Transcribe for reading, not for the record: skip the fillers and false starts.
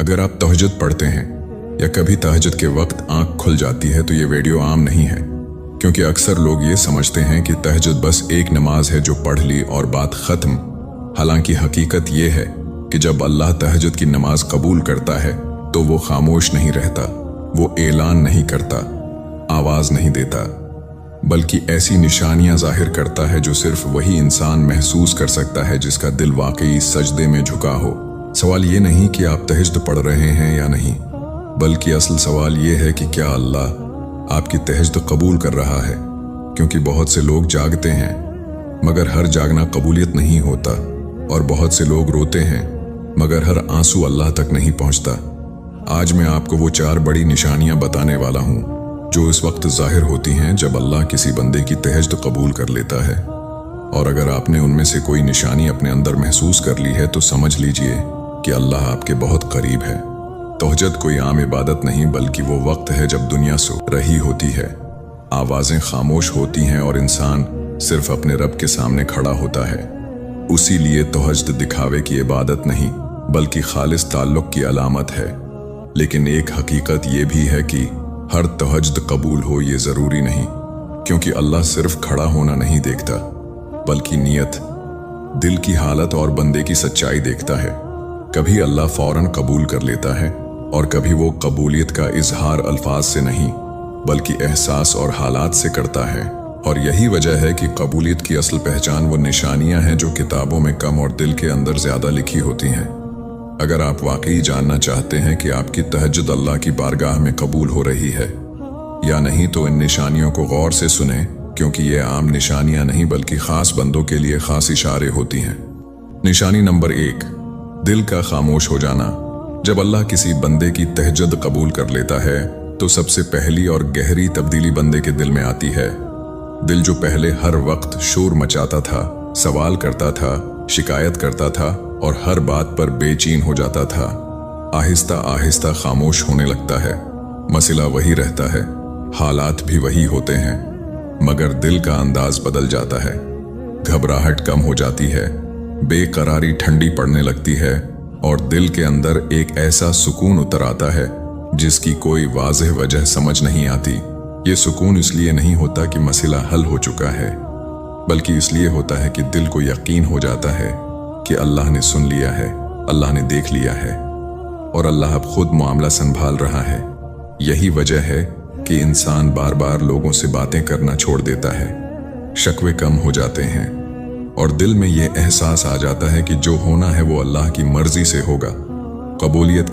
अगर आप तहज्जुद पढ़ते हैं या कभी तहज्जुद के वक्त आंख खुल जाती है तो ये वीडियो आम नहीं है, क्योंकि अक्सर लोग ये समझते हैं कि तहज्जुद बस एक नमाज है जो पढ़ ली और बात खत्म। हालांकि हकीकत ये है कि जब अल्लाह तहज्जुद की नमाज कबूल करता है तो वो खामोश नहीं रहता, वो ऐलान नहीं करता, आवाज नहीं देता, बल्कि ऐसी निशानियां जाहिर करता है जो सिर्फ वही इंसान महसूस कर सकता है जिसका दिल वाकई सजदे में झुका हो। सवाल ये नहीं कि आप तहज्जुद पढ़ रहे हैं या नहीं, बल्कि असल सवाल ये है कि क्या अल्लाह आपकी तहज्जुद कबूल कर रहा है। क्योंकि बहुत से लोग जागते हैं मगर हर जागना कबूलियत नहीं होता, और बहुत से लोग रोते हैं मगर हर आंसू अल्लाह तक नहीं पहुंचता। आज मैं आपको वो 4 बड़ी निशानियां बताने वाला हूं जो इस वक्त जाहिर होती हैं जब अल्लाह किसी बंदे की तहज्जुद कबूल कर लेता है। और अगर आपने उनमें से कोई निशानी अपने अंदर महसूस कर ली है तो समझ लीजिए कि अल्लाह आपके बहुत करीब है। तहज्जुद कोई आम इबादत नहीं, बल्कि वो वक्त है जब दुनिया सो रही होती है, आवाजें खामोश होती हैं और इंसान सिर्फ अपने रब के सामने खड़ा होता है। उसी लिए तहज्जुद दिखावे की इबादत नहीं बल्कि खालिस ताल्लुक की अलामत है। लेकिन एक हकीकत ये भी है कि हर तहज्जुद कबूल हो ये जरूरी नहीं, क्योंकि अल्लाह सिर्फ खड़ा होना नहीं देखता बल्कि नियत, दिल की हालत और बंदे की सच्चाई देखता है। कभी अल्लाह फौरन कबूल कर लेता है और कभी वो कबूलियत का इजहार अल्फाज से नहीं बल्कि एहसास और हालात से करता है। और यही वजह है कि कबूलियत की असल पहचान वो निशानियां हैं जो किताबों में कम और दिल के अंदर ज्यादा लिखी होती हैं। अगर आप वाकई जानना चाहते हैं कि आपकी तहज्जुद अल्लाह की बारगाह में कबूल हो रही है या नहीं, तो इन निशानियों को गौर से सुने, क्योंकि ये आम निशानियां नहीं बल्कि खास बंदों के लिए खास इशारे होती हैं। निशानी नंबर 1, दिल का खामोश हो जाना। जब अल्लाह किसी बंदे की तहज्जुद कबूल कर लेता है तो सबसे पहली और गहरी तब्दीली बंदे के दिल में आती है। दिल जो पहले हर वक्त शोर मचाता था, सवाल करता था, शिकायत करता था और हर बात पर बेचैन हो जाता था, आहिस्ता आहिस्ता खामोश होने लगता है। मसला वही रहता है, हालात भी वही होते हैं, मगर दिल का अंदाज बदल जाता है। घबराहट कम हो जाती है, बेकरारी ठंडी पड़ने लगती है और दिल के अंदर एक ऐसा सुकून उतर आता है जिसकी कोई वाज़ेह वजह समझ नहीं आती। ये सुकून इसलिए नहीं होता कि मसला हल हो चुका है, बल्कि इसलिए होता है कि दिल को यकीन हो जाता है कि अल्लाह ने सुन लिया है, अल्लाह ने देख लिया है और अल्लाह अब खुद मामला संभाल रहा है। यही वजह है कि इंसान बार बार लोगों से बातें करना छोड़ देता है, शकवे कम हो जाते हैं और दिल में ये एहसास आ जाता है कि जो होना है वो अल्लाह की मर्जी से होगा। कबूलियत की